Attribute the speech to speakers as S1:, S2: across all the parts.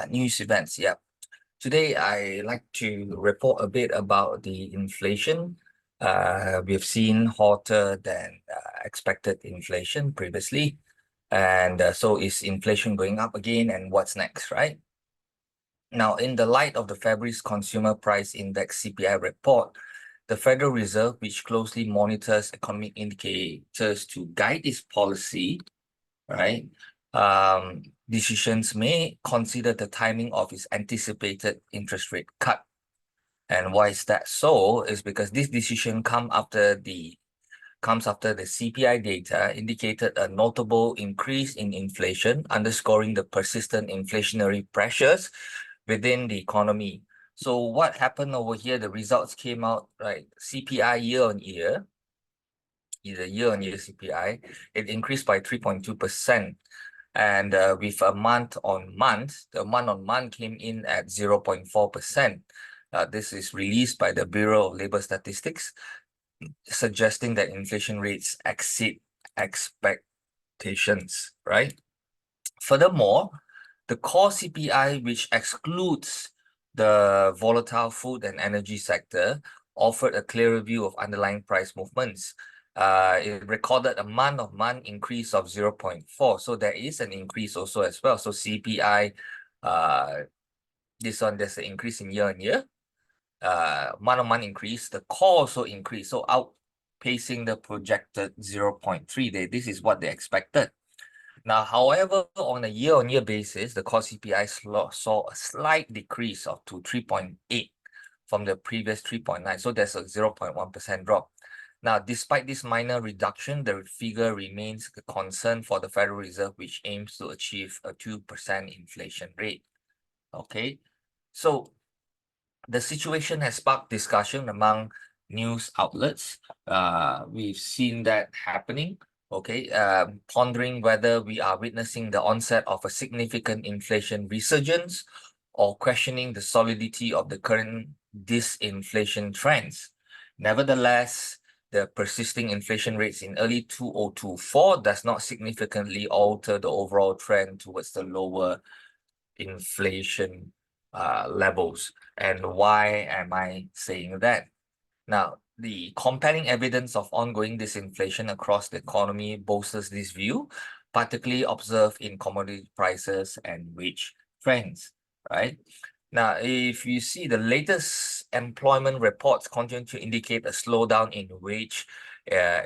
S1: news events. Yeah. Today, I like to report a bit about the inflation. We've seen hotter than expected inflation previously. And so is inflation going up again? And what's next, right? Now, in the light of the February's Consumer Price Index CPI report, the Federal Reserve, which closely monitors economic indicators to guide its policy, right? Decisions may consider the timing of its anticipated interest rate cut. And why is that so? Is because this decision comes after the CPI data indicated a notable increase in inflation, underscoring the persistent inflationary pressures within the economy. So what happened over here? The results came out, right? CPI year-on-year, the year-on-year CPI, it increased by 3.2%. And with a month-on-month, the month-on-month came in at 0.4%. This is released by the Bureau of Labor Statistics, suggesting that inflation rates exceed expectations, right? Furthermore, the core CPI, which excludes the volatile food and energy sector, offered a clearer view of underlying price movements. It recorded a month-on-month increase of 0.4. So there is an increase also as well. So CPI, this one, there's an increase in year-on-year. Month-on-month increase. The core also increased. So outpacing the projected 0.3. This is what they expected. Now, however, on a year-on-year basis, the core CPI saw a slight decrease to 3.8 from the previous 3.9. So there's a 0.1% drop. Now, despite this minor reduction, the figure remains a concern for the Federal Reserve, which aims to achieve a 2% inflation rate. Okay, so the situation has sparked discussion among news outlets. We've seen that happening. Okay, pondering whether we are witnessing the onset of a significant inflation resurgence or questioning the solidity of the current disinflation trends. Nevertheless, the persisting inflation rates in early 2024 does not significantly alter the overall trend towards the lower inflation levels. And why am I saying that? Now, the compelling evidence of ongoing disinflation across the economy bolsters this view, particularly observed in commodity prices and wage trends, right? Now, if you see the latest employment reports continue to indicate a slowdown in wage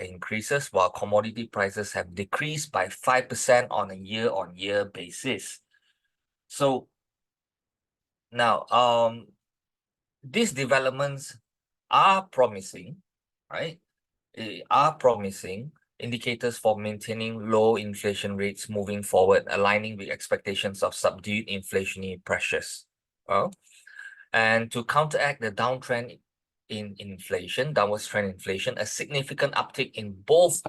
S1: increases, while commodity prices have decreased by 5% on a year-on-year basis. So now, these developments are promising, right? Are promising indicators for maintaining low inflation rates moving forward, aligning with expectations of subdued inflationary pressures. And to counteract the downtrend in inflation, downwards trend inflation, a significant uptick in both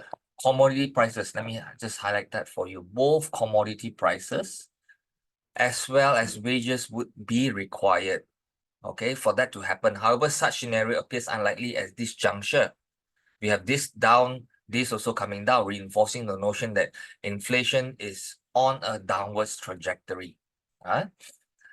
S1: commodity prices. Let me just highlight that for you. Both commodity prices as well as wages would be required, okay, for that to happen. However, such scenario appears unlikely at this juncture. We have this also coming down, reinforcing the notion that inflation is on a downwards trajectory.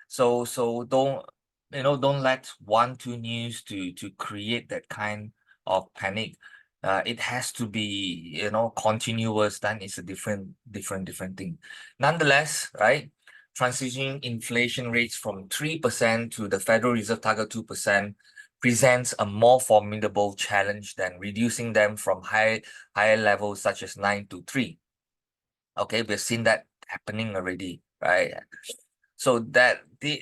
S1: So don't let 1-2 news to create that kind of panic. It has to be continuous. Then it's a different thing. Nonetheless, right? Transitioning inflation rates from 3% to the Federal Reserve target 2% presents a more formidable challenge than reducing them from higher levels such as 9 to 3. Okay, we've seen that happening already, right? So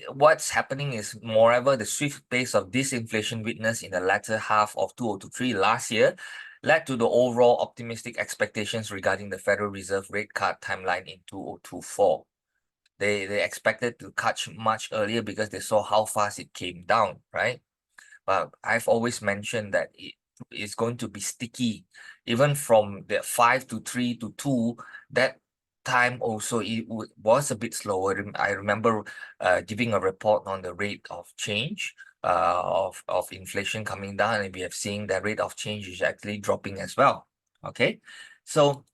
S1: what's happening is, moreover, the swift pace of disinflation witnessed in the latter half of 2023 last year led to the overall optimistic expectations regarding the Federal Reserve rate cut timeline in 2024. They expected to cut much earlier because they saw how fast it came down, right? But I've always mentioned that it is going to be sticky. Even from the 5 to 3 to 2, that time also it was a bit slower. I remember giving a report on the rate of change of inflation coming down, and we have seen that rate of change is actually dropping as well. Okay, so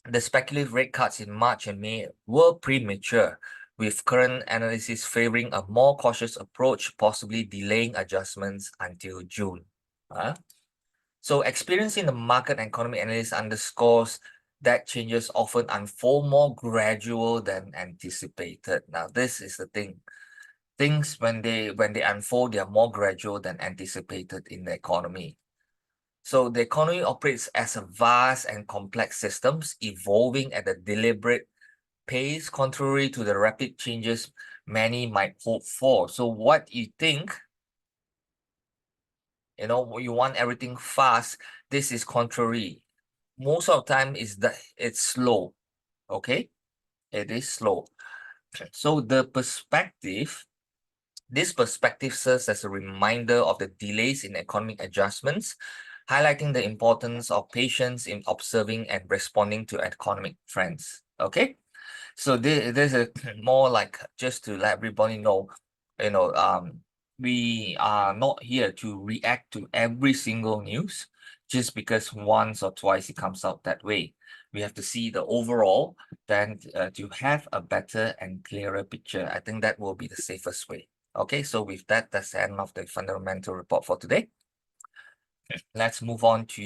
S1: the speculative rate cuts in March and May were premature, with current analysis favoring a more cautious approach, possibly delaying adjustments until June. So experience in the market and economy analysis underscores that changes often unfold more gradual than anticipated. Now, this is the thing. Things when they unfold, they are more gradual than anticipated in the economy. So the economy operates as a vast and complex systems, evolving at a deliberate pace, contrary to the rapid changes many might hope for. So what you think, you want everything fast, this is contrary. Most of the time is that it's slow, okay? It is slow. So this perspective serves as a reminder of the delays in economic adjustments, highlighting the importance of patience in observing and responding to economic trends. Okay, so this is more like just to let everybody know, we are not here to react to every single news just because once or twice it comes out that way. We have to see the overall, then to have a better and clearer picture. I think that will be the safest way. Okay, so with that, that's the end of the fundamental report for today. Let's move on to